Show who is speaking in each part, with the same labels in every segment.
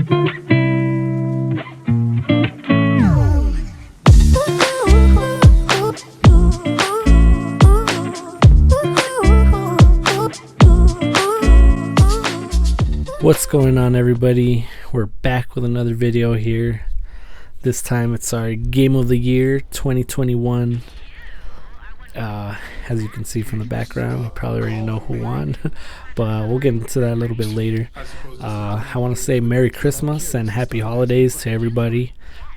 Speaker 1: What's going on, everybody? We're back with another video here. This time it's our Game of the Year 2021. As you can see from the background, you probably already know who won, but we'll get into that a little bit later. I want to say Merry Christmas and Happy Holidays to everybody.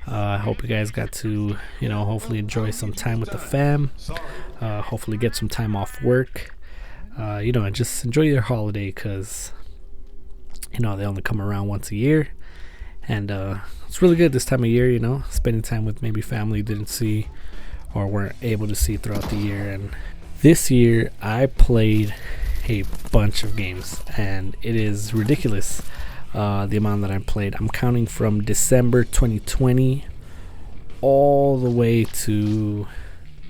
Speaker 1: I hope you guys got to, hopefully enjoy some time with the fam. Hopefully get some time off work. And just enjoy your holiday, because they only come around once a year, and it's really good this time of year, spending time with maybe family you didn't see or weren't able to see throughout the year. And this year I played a bunch of games, and it is ridiculous the amount that I played. I'm counting from December 2020 all the way to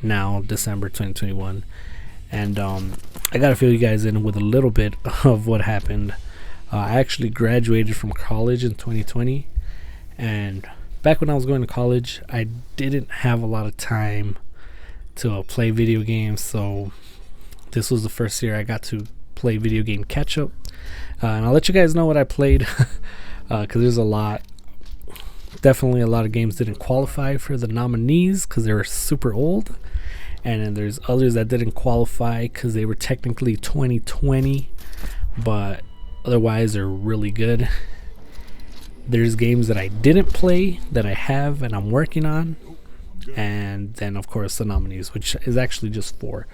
Speaker 1: now, December 2021, and I gotta fill you guys in with a little bit of what happened. I actually graduated from college in 2020, and back when I was going to college, I didn't have a lot of time to play video games, so this was the first year I got to play video game catch-up, and I'll let you guys know what I played, because there's definitely a lot of games didn't qualify for the nominees because they were super old, and then there's others that didn't qualify because they were technically 2020, but otherwise they're really good. There's games that I didn't play that I have and I'm working on, and then of course the nominees, which is actually just 4,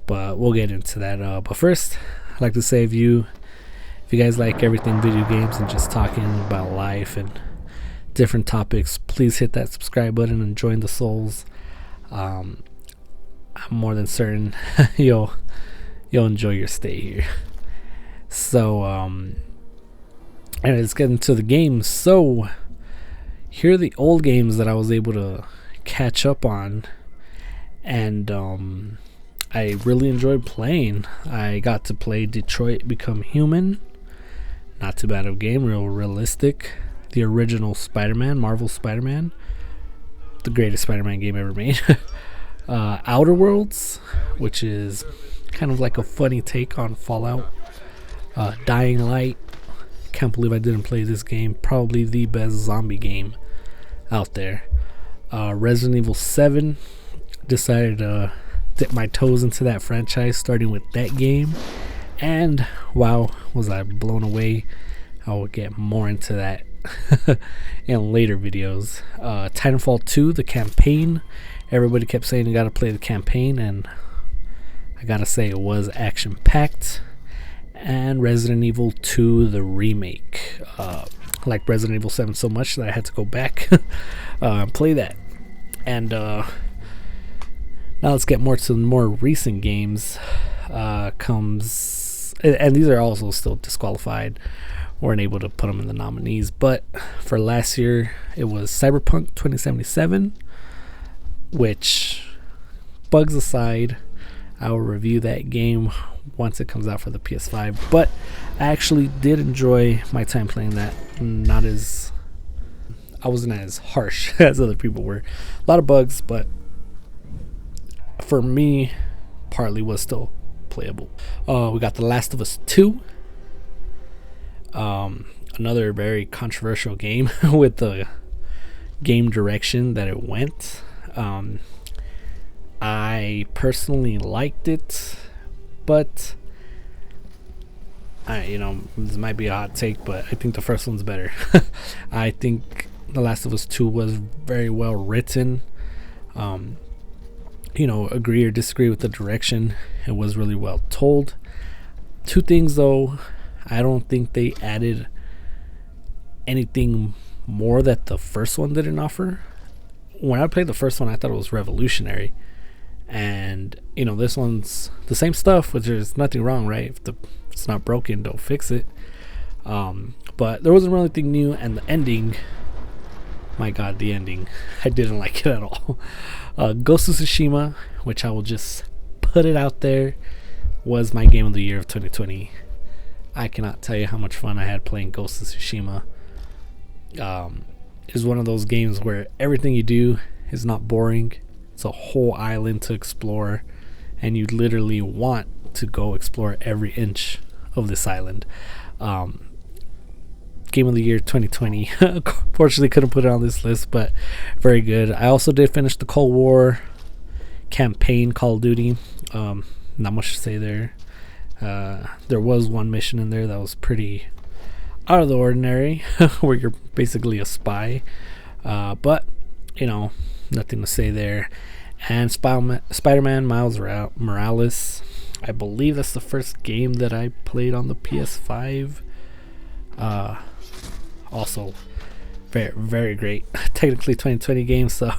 Speaker 1: but we'll get into that. But first, I'd like to say, if you guys like everything video games and just talking about life and different topics, please hit that subscribe button and join the souls. I'm more than certain you'll enjoy your stay here. So, and let's get into the games. So, here are the old games that I was able to catch up on, and I really enjoyed playing. I got to play Detroit Become Human. Not too bad of a game, real realistic. The original Spider-Man, Marvel Spider-Man, the greatest Spider-Man game ever made. Outer Worlds, which is kind of like a funny take on Fallout. Dying Light, can't believe I didn't play this game, probably the best zombie game out there. Resident Evil 7, decided to dip my toes into that franchise, starting with that game, and wow, was I blown away. I will get more into that in later videos. Titanfall 2, the campaign, everybody kept saying you gotta play the campaign, and I gotta say it was action packed. And Resident Evil 2, the remake. Like Resident Evil 7 so much that I had to go back and play that. And now let's get more to the more recent games. And these are also still disqualified. Weren't able to put them in the nominees. But for last year, it was Cyberpunk 2077, which, bugs aside, I will review that game once it comes out for the PS5, but I actually did enjoy my time playing that. I wasn't as harsh as other people were. A lot of bugs, but for me, partly was still playable. We got The Last of Us 2, another very controversial game with the game direction that it went. I personally liked it, but this might be a hot take, but I think the first one's better. I think The Last of Us 2 was very well written. Agree or disagree with the direction, it was really well told. Two things though, I don't think they added anything more that the first one didn't offer. When I played the first one, I thought it was revolutionary. And this one's the same stuff, which there's nothing wrong, right? If it's not broken, don't fix it. But there wasn't really anything new, and the ending, my god, the ending, I didn't like it at all. Ghost of Tsushima, which I will just put it out there, was my game of the year of 2020. I cannot tell you how much fun I had playing Ghost of Tsushima. is one of those games where everything you do is not boring. It's a whole island to explore, and you literally want to go explore every inch of this island. Game of the year 2020. Unfortunately, couldn't put it on this list, but very good. I also did finish the Cold War campaign, Call of Duty. Not much to say there. There was one mission in there that was pretty out of the ordinary, where you're basically a spy. But, nothing to say there. And Spider-Man Miles Morales. I believe that's the first game that I played on the PS5. Also, very, very great. Technically 2020 game, so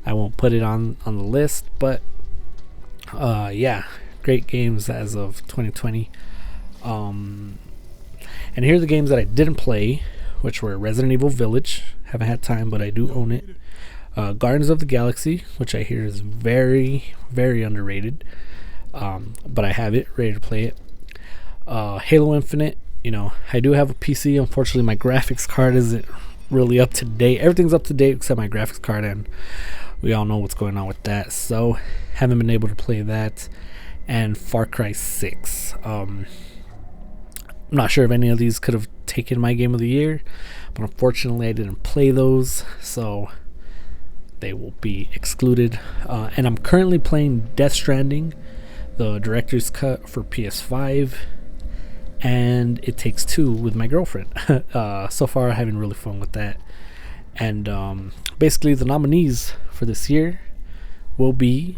Speaker 1: I won't put it on the list. But, yeah, great games as of 2020. And here are the games that I didn't play, which were Resident Evil Village. Haven't had time, but I do own it. Guardians of the Galaxy, which I hear is very, very underrated. But I have it, ready to play it. Halo Infinite. I do have a PC. Unfortunately, my graphics card isn't really up to date. Everything's up to date except my graphics card, and we all know what's going on with that. So, haven't been able to play that. And Far Cry 6. I'm not sure if any of these could have taken my game of the year, but unfortunately, I didn't play those, so they will be excluded. And I'm currently playing Death Stranding, the director's cut for PS5. And It Takes Two with my girlfriend. So far, having really fun with that. And basically, the nominees for this year will be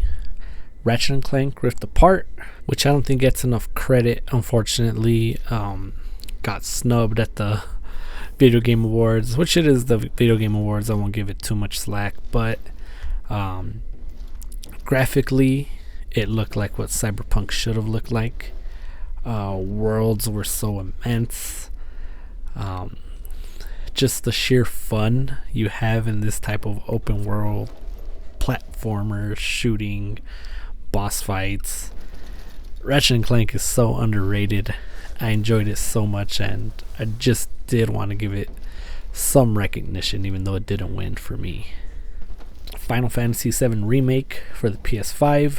Speaker 1: Ratchet & Clank Rift Apart, which I don't think gets enough credit, unfortunately. Got snubbed at the Video Game Awards, which it is the Video Game Awards. I won't give it too much slack. But graphically, it looked like what Cyberpunk should have looked like. Worlds were so immense. Just the sheer fun you have in this type of open world platformer, shooting, boss fights. Ratchet & Clank is so underrated. I enjoyed it so much, and I just did want to give it some recognition, even though it didn't win for me. Final Fantasy VII Remake for the PS5.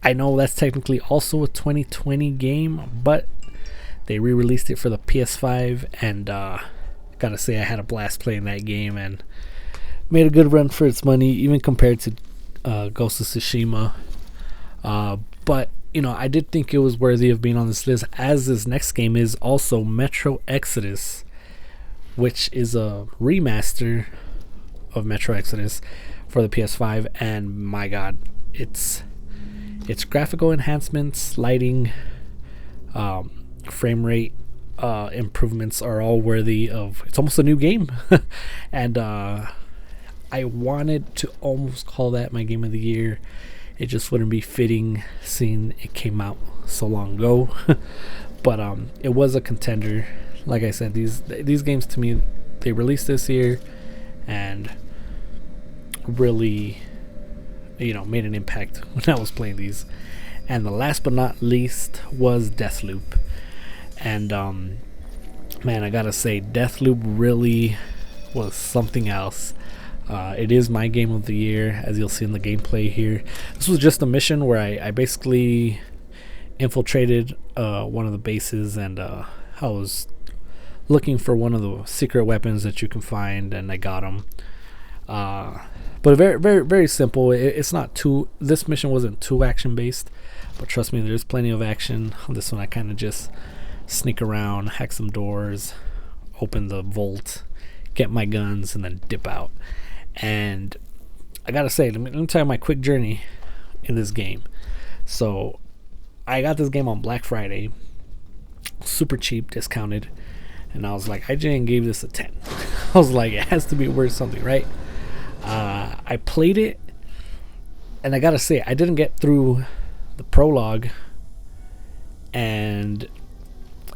Speaker 1: I know that's technically also a 2020 game, but they re-released it for the PS5, and gotta say I had a blast playing that game and made a good run for its money, even compared to Ghost of Tsushima. But I did think it was worthy of being on this list, as this next game is also Metro Exodus, which is a remaster of Metro Exodus for the PS5, and my god, its graphical enhancements, lighting, frame rate improvements are all worthy of. It's almost a new game. And I wanted to almost call that my game of the year. It just wouldn't be fitting, seeing it came out so long ago. But it was a contender. Like I said, these games to me, they released this year and really made an impact when I was playing these. And the last but not least was Deathloop. And man, I gotta say, Deathloop really was something else. It is my game of the year, as you'll see in the gameplay here. This was just a mission where I basically infiltrated one of the bases, and I was looking for one of the secret weapons that you can find, and I got them. But very, very, very simple. It's not too. This mission wasn't too action based, but trust me, there's plenty of action. On this one, I kind of just sneak around, hack some doors, open the vault, get my guns, and then dip out. And I gotta say, let me tell you my quick journey in this game. So I got this game on Black Friday, super cheap, discounted, and I was like, I just gave this a 10. I was like, it has to be worth something, right? I played it, and I gotta say, I didn't get through the prologue, and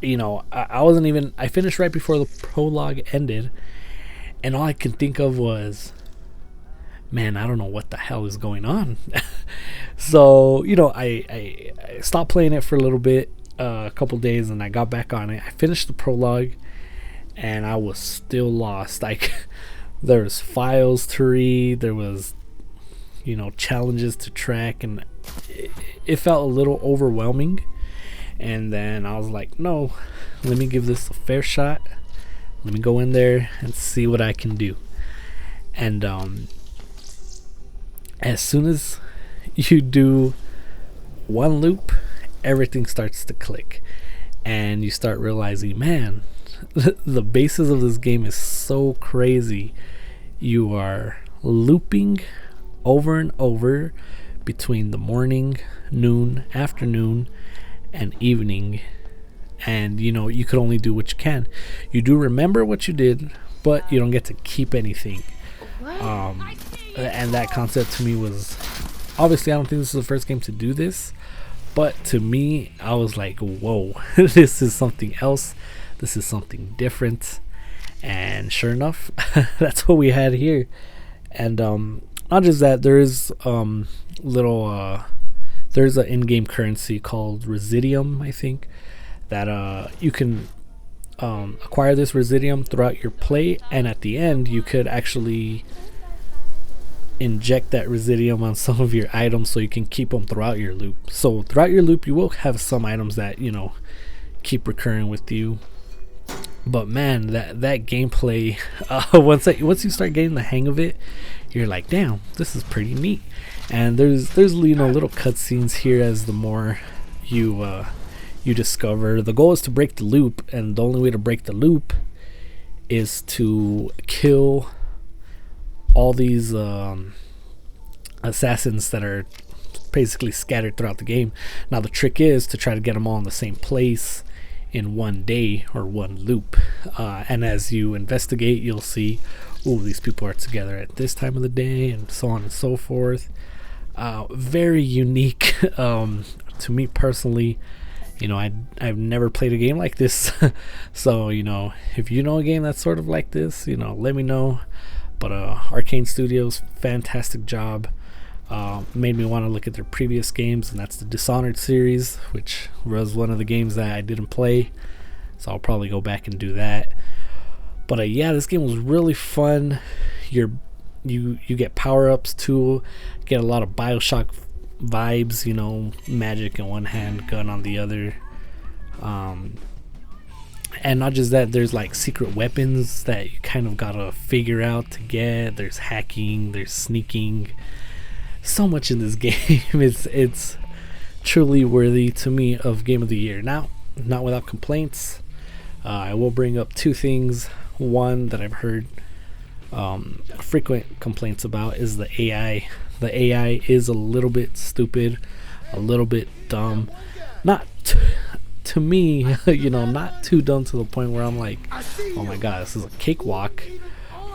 Speaker 1: I wasn't even. I finished right before the prologue ended, and all I can think of was, man, I don't know what the hell is going on. So I stopped playing it for a little bit, a couple days, and I got back on it. I finished the prologue, and I was still lost. Like there was files to read, there was, you know, challenges to track, and it felt a little overwhelming. And then I was like, no, let me give this a fair shot. Let me go in there and see what I can do. And as soon as you do one loop, everything starts to click, and you start realizing, man, the basis of this game is so crazy. You are looping over and over between the morning, noon, afternoon, and evening, and you know, you could only do what you can. You do remember what you did, but you don't get to keep anything. And that concept to me was, obviously I don't think this is the first game to do this, but to me I was like, whoa, this is something else, this is something different. And sure enough, that's what we had here. And not just that, there is there's an in-game currency called Residium, I think, that you can acquire this Residium throughout your play, and at the end you could actually inject that Residium on some of your items so you can keep them throughout your loop. So throughout your loop you will have some items that, you know, keep recurring with you. But man, that gameplay, once you start getting the hang of it, you're like, damn, this is pretty neat. And there's you know, little cutscenes here as the more you discover. The goal is to break the loop, and the only way to break the loop is to kill all these assassins that are basically scattered throughout the game. Now the trick is to try to get them all in the same place in one day or one loop, and as you investigate, you'll see, oh, these people are together at this time of the day, and so on and so forth. Very unique to me personally. You know, I've never played a game like this. So, you know, if you know a game that's sort of like this, you know, let me know. But Arcane Studios, fantastic job. Made me want to look at their previous games, and that's the Dishonored series, which was one of the games that I didn't play, so I'll probably go back and do that. But yeah, this game was really fun. You get power-ups too, get a lot of Bioshock vibes, you know, magic in one hand, gun on the other. And not just that, there's like secret weapons that you kind of gotta figure out to get. There's hacking, there's sneaking, so much in this game. It's truly worthy to me of Game of the Year. Now, not without complaints. I will bring up two things. One that I've heard frequent complaints about is the AI. The AI is a little bit stupid, a little bit dumb. Not to me, you know, not too dumb to the point where I'm like, oh my god, this is a cakewalk.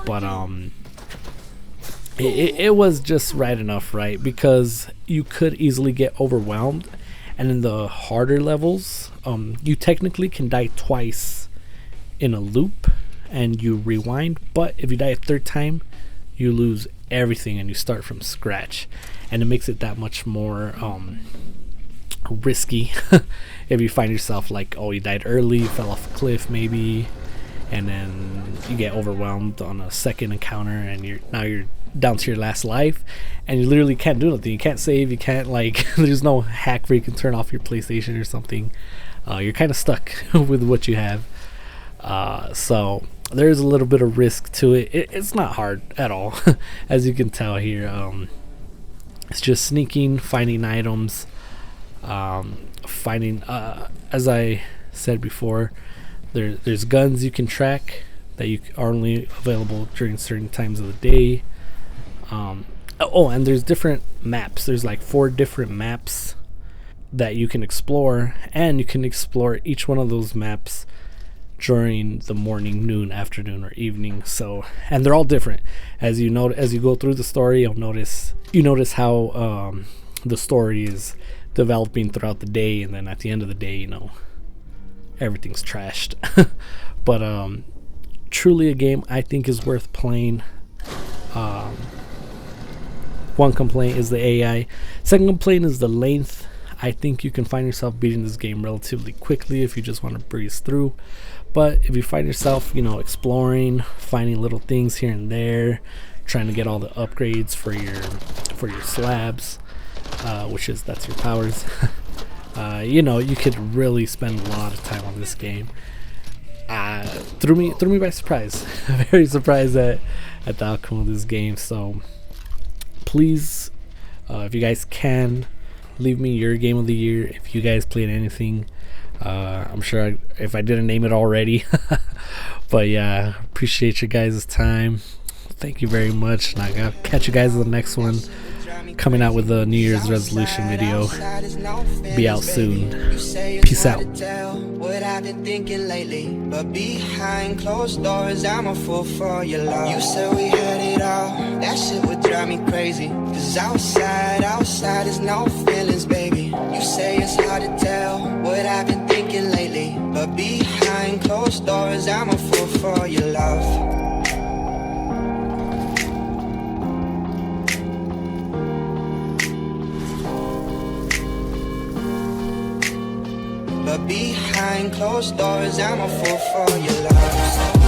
Speaker 1: But it was just right enough, right? Because you could easily get overwhelmed, and in the harder levels, you technically can die twice in a loop and you rewind, but if you die a third time, you lose everything and you start from scratch, and it makes it that much more risky. If you find yourself like, oh, you died early, you fell off a cliff maybe, and then you get overwhelmed on a second encounter, and you're down to your last life, and you literally can't do nothing. You can't save, you can't, like, there's no hack where you can turn off your PlayStation or something. You're kind of stuck with what you have. So there's a little bit of risk to it. It's not hard at all. As you can tell here, it's just sneaking, finding items, finding, as I said before, there's guns you can track that are only available during certain times of the day. And there's different maps. There's like 4 different maps that you can explore, and you can explore each one of those maps during the morning, noon, afternoon, or evening. So, and they're all different. As you go through the story, you notice how the story is developing throughout the day, and then at the end of the day, you know, everything's trashed. But truly a game I think is worth playing. One complaint is the AI. Second complaint is the length. I think you can find yourself beating this game relatively quickly if you just want to breeze through. But if you find yourself, exploring, finding little things here and there, trying to get all the upgrades for your slabs, that's your powers. You could really spend a lot of time on this game. Threw me by surprise. Very surprised at the outcome of this game. So please, if you guys can, leave me your game of the year. If you guys played anything, I'm sure if I didn't name it already. But yeah, appreciate you guys' time. Thank you very much, and I'll catch you guys in the next one. Coming out with a New Year's resolution video. Be out soon. Peace out. What I've been thinking lately, but behind closed doors, I'm a fool for your love. You said we had it all, that shit would drive me crazy. Cause outside is no feelings, baby. You say it's hard to tell what I've been thinking lately, but behind closed doors, I'm a fool for your love. But behind closed doors, I'm a fool for your love.